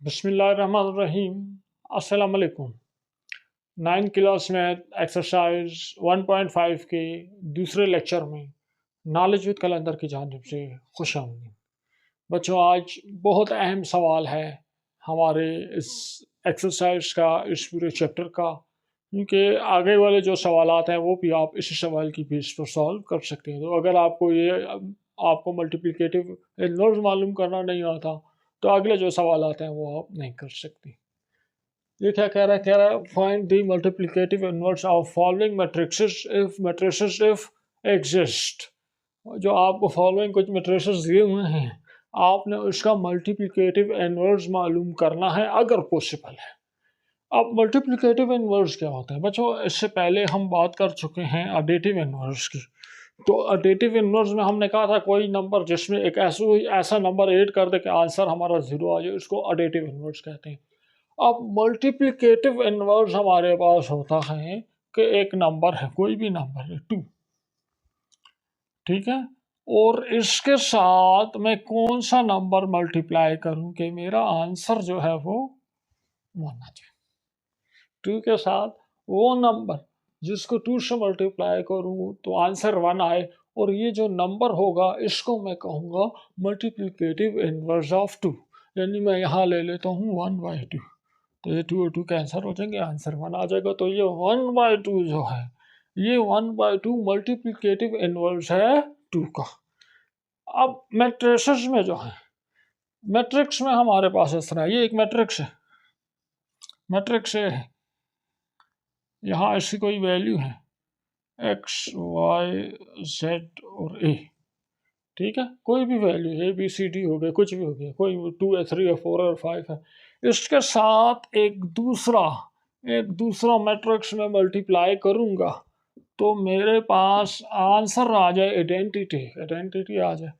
बिस्मिल्लाहिर्रहमानिर्रहीम। अस्सलाम वालेकुम। 9 क्लास में एक्सरसाइज 1.5 के दूसरे लेक्चर में नॉलेज विद कलंदर की जानिब से खुशामदीद। बच्चों, आज बहुत अहम सवाल है हमारे इस एक्सरसाइज का, इस पूरे चैप्टर का, क्योंकि आगे वाले जो सवालात हैं वो भी आप इसी सवाल की बेस पर सॉल्व कर सकते हैं। तो अगर आपको मल्टीप्लिकेटिव इन्वर्स मालूम करना नहीं आता तो अगले जो सवालात हैं वो आप नहीं कर सकते। ये क्या कह रहा है find the multiplicative inverse of following matrices if exist. जो आपको फॉलोइंग कुछ मैट्रिसेस दिए हुए हैं, आपने उसका मल्टीप्लिकेटिव इन्वर्स मालूम करना है अगर पॉसिबल है। अब मल्टीप्लिकेटिव इन्वर्स क्या होता है बच्चों? इससे पहले हम बात कर चुके हैं एडिटिव इन्वर्स की। तो एडिटिव इन्वर्स में हमने कहा था कोई नंबर जिसमें एक ऐसा नंबर ऐड कर दे कि आंसर हमारा 0 आ जाए, उसको एडिटिव इन्वर्स कहते हैं। अब मल्टीप्लिकेटिव इन्वर्स हमारे पास होता है कि एक नंबर है, कोई भी नंबर है 2, ठीक है, और इसके साथ मैं कौन सा नंबर मल्टीप्लाई करूं कि मेरा आंसर जो है वो 1 आ जाए। 2 के साथ वो नंबर जिसको 2 से मल्टीप्लाई करूं तो आंसर 1 आए, और ये जो नंबर होगा इसको मैं कहूँगा मल्टीप्लिकेटिव इन्वर्स ऑफ 2। यानी मैं यहाँ ले लेता हूँ 1/2, तो ये 2 और 2 कैंसर हो जाएंगे, आंसर 1 आ जाएगा। तो ये 1/2 जो है, ये 1/2 मल्टीप्लिकेटिव इन्वर्स है 2 का। अब मैट्रिसेस में जो है, मैट्रिक्स में हमारे पास इस तरह, ये एक मैट्रिक्स है, मैट्रिक्स ए है, यहाँ इसकी कोई वैल्यू है x y z और a, ठीक है, कोई भी value a b c d हो गए, कुछ भी हो गया, कोई 2 है, 3 है, 4 और 5 है। इसके साथ एक दूसरा मैट्रिक्स में मल्टीप्लाई करूंगा तो मेरे पास आंसर आ जाए, आइडेंटिटी आ जाए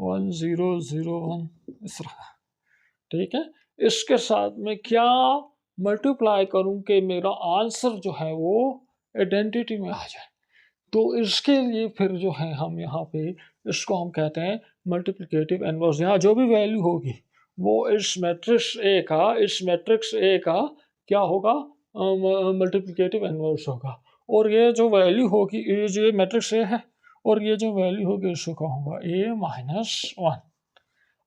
1 0 0 1 इस तरह, ठीक है। इसके साथ मैं क्या मल्टीप्लाई करूं कि मेरा आंसर जो है वो आइडेंटिटी में आ जाए। तो इसके लिए फिर जो है हम यहाँ पे इसको हम कहते हैं मल्टीप्लिकेटिव इन्वर्स। यहाँ जो भी वैल्यू होगी वो इस मैट्रिक्स ए का क्या होगा, मल्टीप्लिकेटिव इन्वर्स होगा। और ये जो वैल्यू होगी, ये जो मैट्रिक्स ए है, और ये जो वैल्यू होगी इसको कहूँगा a-1।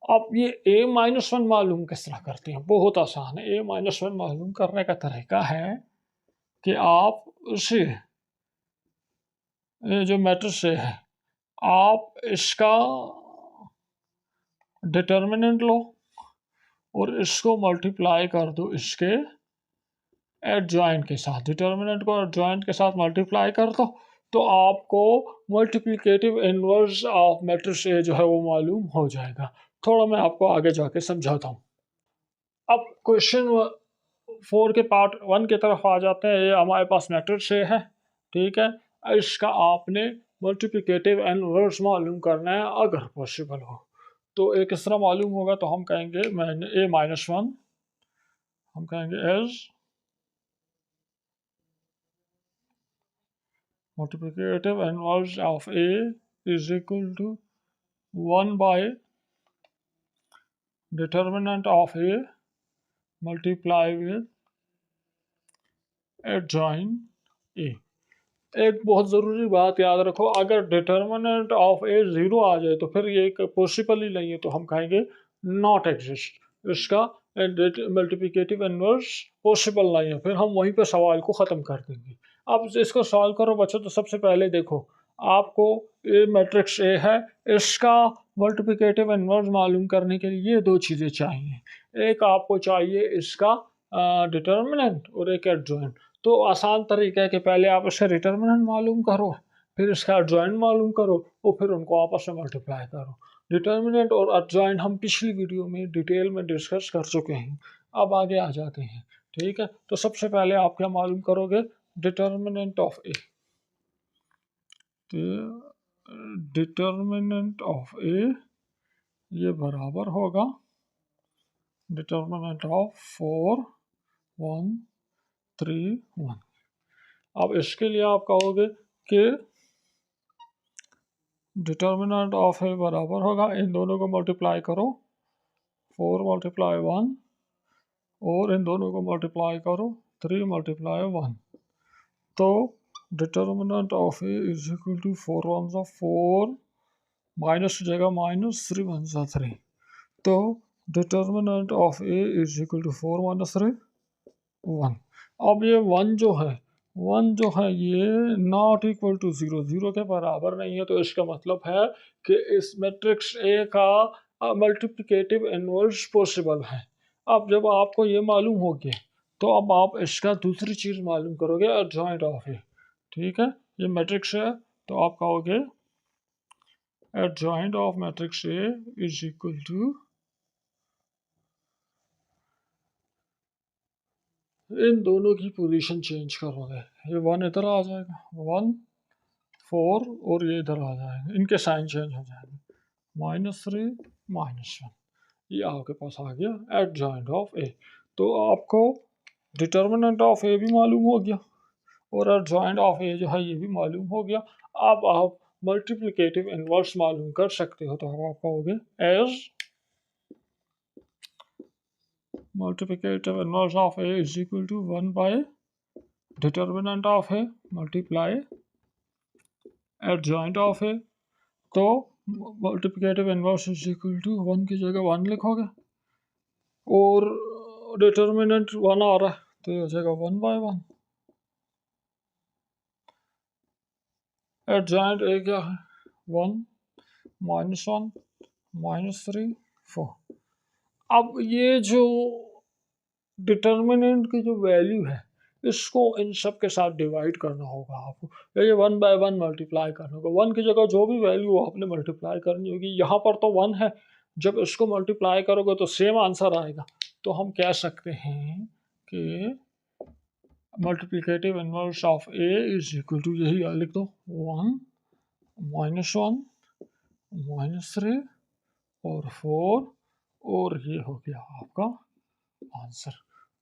अब ये a-1 मालूम किस तरह करते हैं? बहुत आसान है। a-1 मालूम करने का तरीका है कि आप उसे, ये जो मैट्रिक्स ए है, आप इसका डिटर्मिनेंट लो और इसको मल्टीप्लाई कर दो इसके एडजॉइंट के साथ। डिटर्मिनेंट को एडजॉइंट के साथ मल्टीप्लाई कर दो तो आपको मल्टीप्लिकेटिव इन्वर्स ऑफ मैट्रिक्स ए जो है वो मालूम हो जाएगा। थोड़ा मैं आपको आगे जाके समझाता हूँ। अब क्वेश्चन 4 के पार्ट 1 की तरफ आ जाते हैं। ये हमारे पास मैट्रिक्स ए है, ठीक है, इसका आपने मल्टीप्लिकेटिव इन्वर्स मालूम करना है अगर पॉसिबल हो। तो एक किस तरह मालूम होगा, तो हम कहेंगे a-1, हम कहेंगे as multiplicative inverse of a is equal to 1 by determinant of a multiply with adjoint a। एक बहुत ज़रूरी बात याद रखो, अगर डिटर्मिनेंट ऑफ ए 0 आ जाए तो फिर ये पॉसिबल ही नहीं है, तो हम कहेंगे नॉट एग्जिस्ट, इसका मल्टीप्लिकेटिव इन्वर्स पॉसिबल नहीं है, फिर हम वहीं पे सवाल को ख़त्म कर देंगे। अब इसको सॉल्व करो बच्चों। तो सबसे पहले देखो, आपको ये मैट्रिक्स ए है, इसका मल्टीप्लिकेटिव इन्वर्स मालूम करने के लिए ये 2 चीज़ें चाहिए। एक आपको चाहिए इसका डिटर्मिनेंट और एक एडजॉइंट। तो आसान तरीका है कि पहले आप इसका डिटर्मिनेंट मालूम करो, फिर इसका एडजॉइंट मालूम करो, और फिर उनको आपस में मल्टीप्लाई करो। डिटर्मिनेंट और एडजॉइंट हम पिछली वीडियो में डिटेल में डिस्कस कर चुके हैं। अब आगे आ जाते हैं, ठीक है। तो सबसे पहले आप क्या मालूम करोगे, determinant of A. Determinant of A ये बराबर होगा डिटर्मिनेंट ऑफ 4 1 3 1। अब इसके लिए आप कहोगे कि डिटर्मिनेंट ऑफ ए बराबर होगा, इन दोनों को मल्टीप्लाई करो, 4 × 1 और इन दोनों को मल्टीप्लाई करो, 3 मल्टीप्लाई 1, तो determinant of A is equal to 4 1 सा 4, माइनस की जगह माइनस, 3 1 सा 3, तो determinant of A is equal to 4 minus 3 1। अब ये वन जो है ये not equal to zero, zero के बराबर नहीं है, तो इसका मतलब है कि इस मैट्रिक्स ए का मल्टीप्लिकेटिव इन्वर्स पॉसिबल है। अब जब आपको ये मालूम हो गया तो अब आप इसका दूसरी चीज़ मालूम करोगे, एडजॉइंट ऑफ ए। ठीक है, ये मैट्रिक्स है तो आप कहोगे adjoint of matrix A is equal to, इन दोनों की पोजीशन चेंज करोगे, ये 1 इधर आ जाएगा, 1 4, और ये इधर आ जाएगा, इनके साइन चेंज हो जाएंगे, -3 -1, ये आपके पास आ गया एडजॉइंट ऑफ ए। तो आपको डिटर्मिनेंट ऑफ ए भी मालूम हो गया और एडजॉइंट ऑफ ए जो है ये भी मालूम हो गया। अब आप मल्टीप्लिकेटिव इन्वर्स मालूम कर सकते हो, तो आप कहोगे as multiplicative inverse of A is equal to 1 by determinant of A multiply adjoint of A. तो multiplicative inverse is equal to 1 की जगह 1 लिखोगे और डिटर्मिनेंट 1 आ रहा है तो ये हो जाएगा 1 बाय 1। एडजॉइंट ए क्या है, 1 -1 -3 4। अब ये जो डिटर्मिनेंट की जो वैल्यू है इसको इन सब के साथ डिवाइड करना होगा आपको, ये 1 बाय 1 मल्टीप्लाई करना होगा, 1 की जगह जो भी वैल्यू आपने मल्टीप्लाई करनी होगी, यहाँ पर तो 1 है, जब इसको मल्टीप्लाई करोगे तो सेम आंसर आएगा। तो हम कह सकते हैं कि multiplicative inverse of A is equal to, यही लिख दो, 1 -1 -3 और 4, और ये हो गया आपका आंसर।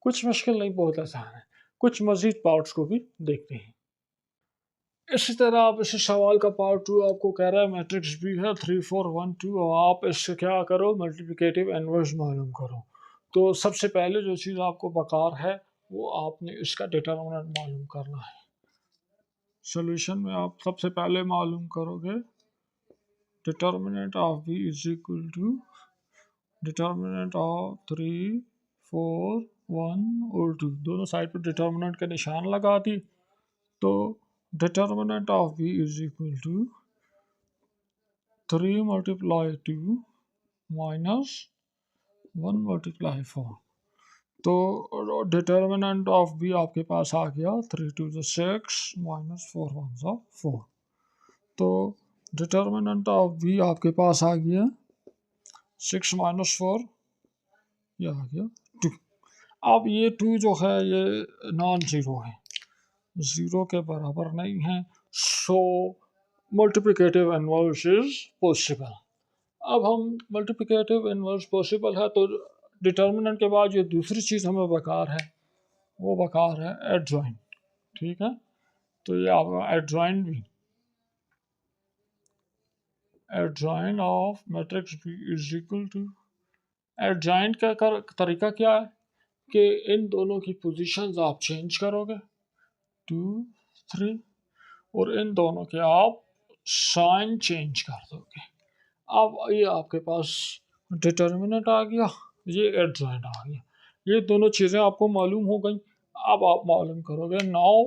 कुछ मुश्किल नहीं, बहुत आसान है। कुछ मजीद पार्ट्स को भी देखते हैं। इसी तरह आप इस सवाल का पार्ट 2 आपको कह रहा है मैट्रिक्स भी है 3 4 1 2, और आप इससे क्या करो, मल्टीप्लिकेटिव इन्वर्स मालूम करो। तो सबसे पहले जो चीज़ आपको बकार है वो आपने इसका डिटर्मिनेंट मालूम करना है। सोल्यूशन में आप सबसे पहले मालूम करोगे determinant of B is equal to determinant of 3 4 1 और 2, दोनों साइड पर डिटर्मिनेंट का निशान लगा दी। तो determinant of B is equal to 3 multiply 2 minus 1 multiply 4। तो डिटर्मिनेंट ऑफ बी आपके पास आ गया 3 2 6 माइनस 4 1 4। तो डिटर्मिनेंट ऑफ बी आपके पास आ गया 6 माइनस 4, यह आ गया 2। अब ये 2 जो है ये नॉन ज़ीरो है, ज़ीरो के बराबर नहीं है, सो मल्टीप्लिकेटिव इन्वर्स इज पॉसिबल। अब हम मल्टीप्लिकेटिव इन्वर्स पॉसिबल है तो डिटर्मिनेंट के बाद जो दूसरी चीज़ हमें बेकार है वो बेकार है एडजॉइंट। ठीक है, तो ये आपका एडजॉइंट भी, adjoint of matrix B is equal to, adjoint का तरीका क्या है कि इन दोनों की पोजीशंस आप चेंज करोगे 2 3, और इन दोनों के आप साइन चेंज कर दोगे। अब ये आपके पास डिटर्मिनेंट आ गया, ये एडजॉइंट आ गया, ये दोनों चीज़ें आपको मालूम हो गई। अब आप मालूम करोगे नाउ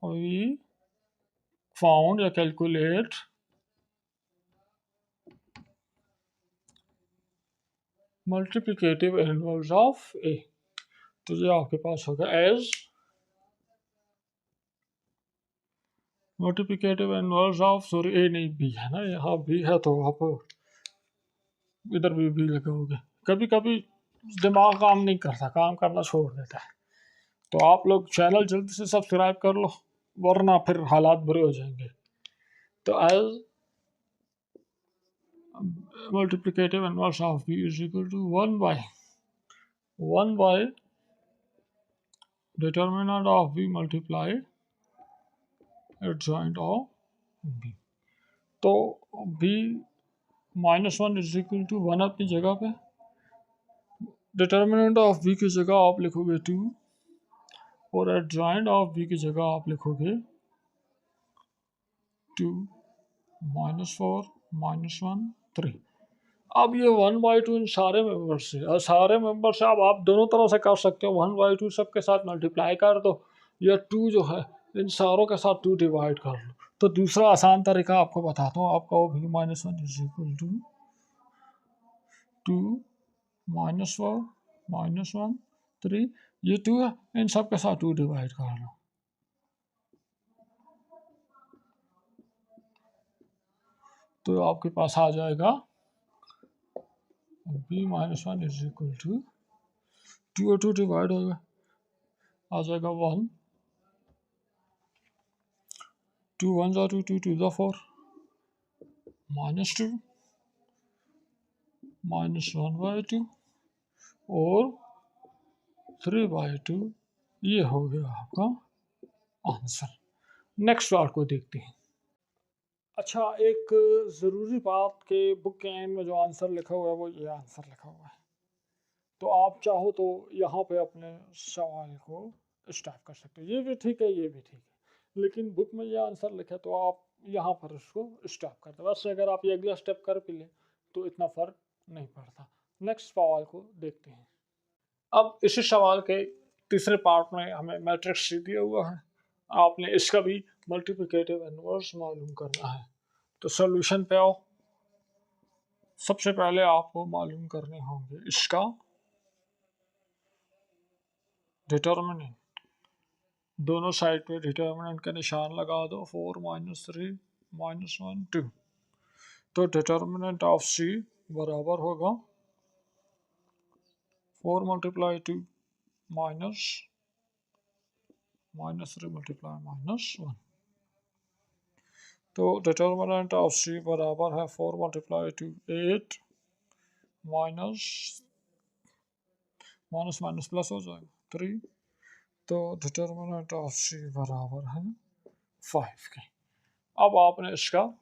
वी फाउंड या calculate multiplicative inverse of A. तो ये आपके पास होगा as multiplicative inverse of, sorry A नहीं बी है ना, यहाँ बी है तो आप इधर भी लगाओगे। कभी कभी दिमाग काम नहीं करता, काम करना छोड़ देता है, तो आप लोग चैनल जल्दी से सब्सक्राइब कर लो वरना फिर हालात बुरे हो जाएंगे। तो as multiplicative inverse of B is equal to 1 by determinant of B multiply adjoint of B. तो बी -1 इज इक्वल टू 1 अपनी जगह पे, डिटर्मिनेंट ऑफ बी की जगह आप लिखोगे 2 और एडजॉइंट ऑफ बी की जगह आप लिखोगे 2 -4 -1 3। अब ये 1/2 इन सारे मेंबर से और सारे मेंबर से अब आप दोनों तरह से कर सकते हो। 1/2 सबके साथ मल्टीप्लाई कर दो या 2 जो है इन सारों के साथ 2 डिवाइड कर लो। तो दूसरा आसान तरीका आपको बताता हूँ। आपका वो भी -1 इज इक्वल टू 2 -4 -1 3। ये 2 है, इन सब के साथ 2 डिवाइड कर लो। तो आपके पास आ जाएगा b -1 इज इक्वल टू 2 और 2 डिवाइड होगा, आ जाएगा 1 2 1 2 2 2 4 -2 -1/2 और 3/2। ये हो गया आपका आंसर। नेक्स्ट पार्ट को देखते हैं। अच्छा, एक ज़रूरी बात के बुक के एंड में जो आंसर लिखा हुआ है वो ये आंसर लिखा हुआ है। तो आप चाहो तो यहाँ पे अपने सवाल को स्टार्ट कर सकते हो। ये भी ठीक है, ये भी ठीक है, लेकिन बुक में ये आंसर लिखा तो आप यहाँ पर उसको स्टॉप कर दो। वैसे अगर आप ये अगला स्टेप कर भी लें तो इतना फ़र्क नहीं पड़ता। नेक्स्ट सवाल को देखते हैं। अब इसी सवाल के तीसरे पार्ट में हमें मैट्रिक्स दिया हुआ है। आपने इसका भी मल्टीप्लिकेटिव इनवर्स मालूम करना है। तो सॉल्यूशन पे आओ। सबसे पहले आपको मालूम करने होंगे इसका डिटर्मिनेंट। दोनों साइड पे डिटर्मिनेंट का निशान लगा दो। 4 -3 -1 2। तो डिटर्मिनेंट ऑफ सी बराबर होगा 4 × 2 -3 × -1। तो डिटर्मिनेंट ऑफ सी बराबर है 4 × 2 8 माइनस माइनस माइनस प्लस हो जाएगा 3। तो डिटर्मिनेंट ऑफ सी बराबर है 5 के। अब आपने इसका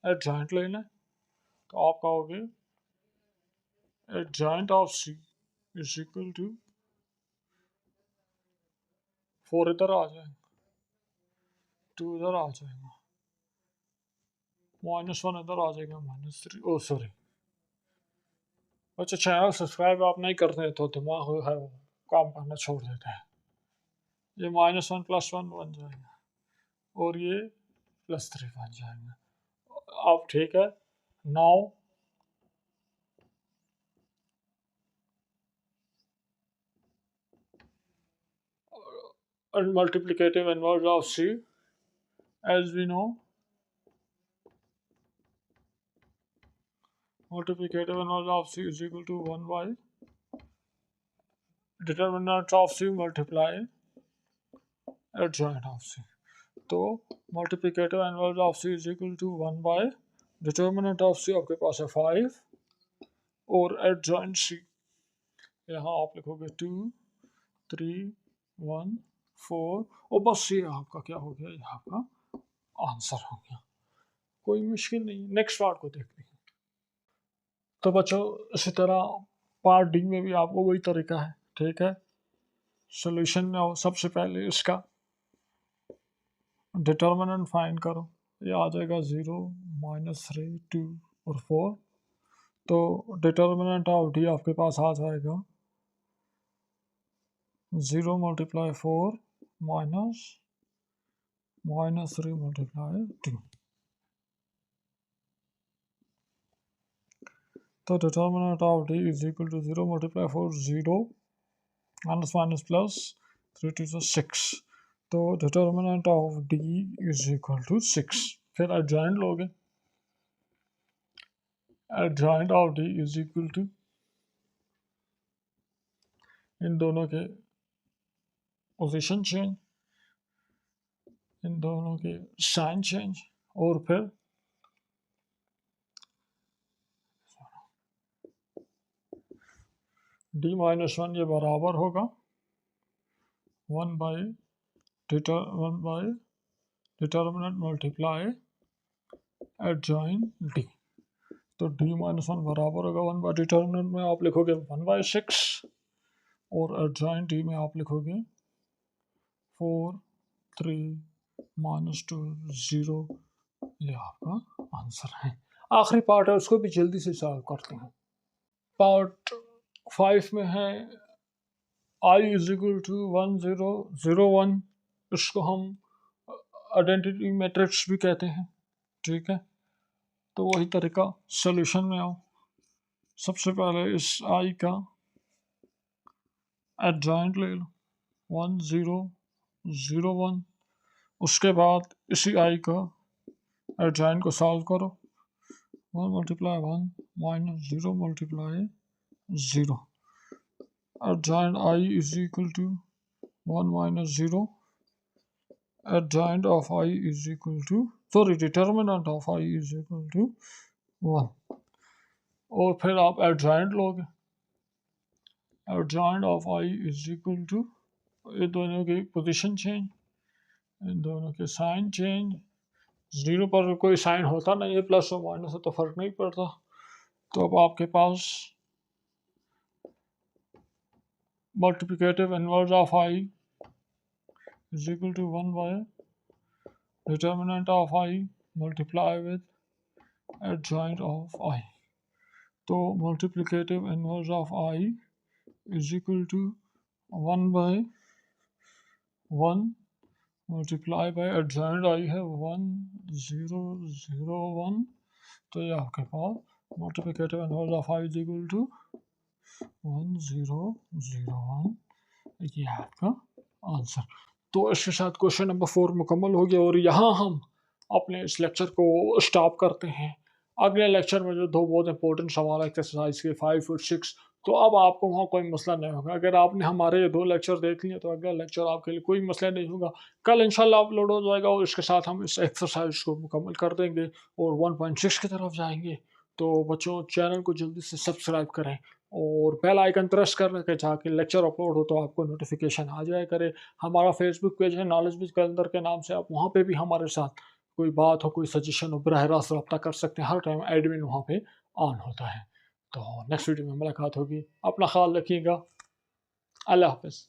एडजॉइंट लेना है। तो आप कहोगे adjoint of C is equal to 4 इधर आ जाएगा, 2 इधर आ जाएगा, -1 इधर आ जाएगा, -3। ओ सॉरी, अच्छा, चैनल सब्सक्राइब आप नहीं करते हैं तो दिमाग है वो काम करना छोड़ देता है। ये -1 +1 बन जाएगा और ये +3 बन जाएगा। अब ठीक है, now multiplicative inverse of C, as we know, multiplicative inverse of C is equal to 1 by determinant of C multiply adjoint of C। तो multiplicative inverse of C is equal to 1 by determinant of C आपके पास है 5 और adjoint C यहाँ आप लिखोगे 2 3 1 4 और बस ये आपका क्या हो गया, ये आपका आंसर हो गया। कोई मुश्किल नहीं। नेक्स्ट पार्ट को देखते हैं। तो बच्चों इसी तरह पार्ट डी में भी आपको वही तरीका है, ठीक है। सॉल्यूशन में आओ, सबसे पहले इसका डिटर्मिनेंट फाइंड करो। ये आ जाएगा 0 -3 2 और 4। तो डिटर्मिनेंट ऑफ डी आपके पास आ जाएगा 0 × 4 -3 × 2। तो determinant of D is equal to 0 × 4 0 -+ 3 2 6। तो determinant of D is equal to 6। फिर एडजॉइंट लोगे, adjoint of D is equal to इन दोनों के पोजीशन चेंज, इन दोनों के साइन चेंज, और फिर d - 1 ये बराबर होगा 1 by determinant multiply adjoint d। तो d माइनस वन बराबर होगा 1 बाई डिटर्मिनेंट में आप लिखोगे 1/6 और एडजॉइंट d में आप लिखोगे 4 3 माइनस 2 0। ये आपका आंसर है। आखिरी पार्ट है उसको भी जल्दी से सॉल्व करते हैं। पार्ट 5 में है I इज इक्वल टू 1 0 0 1। इसको हम आइडेंटिटी मैट्रिक्स भी कहते हैं, ठीक है। तो वही तरीका, सॉल्यूशन में आओ। सबसे पहले इस I का एडजॉइंट ले लो 1 0 0 1। उसके बाद इसी I का एडजॉइंट को सॉल्व करो 1 multiply 1 minus 0 multiply 0। Adjoint I is equal to 1 minus 0। adjoint of I is equal to determinant of I is equal to 1। और फिर आप adjoint लोगे, adjoint of I is equal to, ये दोनों की पोजीशन चेंज, इन दोनों के साइन चेंज। जीरो पर कोई साइन होता नहीं है, प्लस और माइनस से तो फर्क नहीं पड़ता। तो अब आपके पास multiplicative inverse of I is equal to 1 by determinant of I multiply with adjoint of I। तो multiplicative inverse of I is equal to 1 by 1 multiply by adjoint I है 1 0 0 1। तो ये आपके पास multiplicative inverse of I is equal to 1 0 0 1। ये आपका answer. तो इसके साथ क्वेश्चन नंबर 4 मुकम्मल हो गया और यहाँ हम अपने इस लेक्चर को स्टॉप करते हैं। अगले लेक्चर में जो दो बहुत इंपॉर्टेंट सवाल है एक्सरसाइज के 5 और 6, तो अब आपको वहाँ कोई मसला नहीं होगा। अगर आपने हमारे ये दो लेक्चर देख लिए तो अगला लेक्चर आपके लिए कोई मसला नहीं होगा। कल इंशाल्लाह अपलोड हो जाएगा और इसके साथ हम इस एक्सरसाइज को मुकम्मल कर देंगे और 1.6 की तरफ जाएंगे। तो बच्चों, चैनल को जल्दी से सब्सक्राइब करें और बेल आइकन प्रेस कर के जाके लेक्चर अपलोड हो तो आपको नोटिफिकेशन आ जाया करे। हमारा फेसबुक पेज है नॉलेज विद कलंदर के नाम से, आप वहाँ पे भी हमारे साथ कोई बात हो, कोई सजेशन हो, बराह रास्त रब्ता कर सकते हैं। हर टाइम एडमिन वहाँ पे ऑन होता है। तो नेक्स्ट वीडियो में मुलाकात होगी। अपना ख्याल रखिएगा। अल्लाह हाफ़िज़।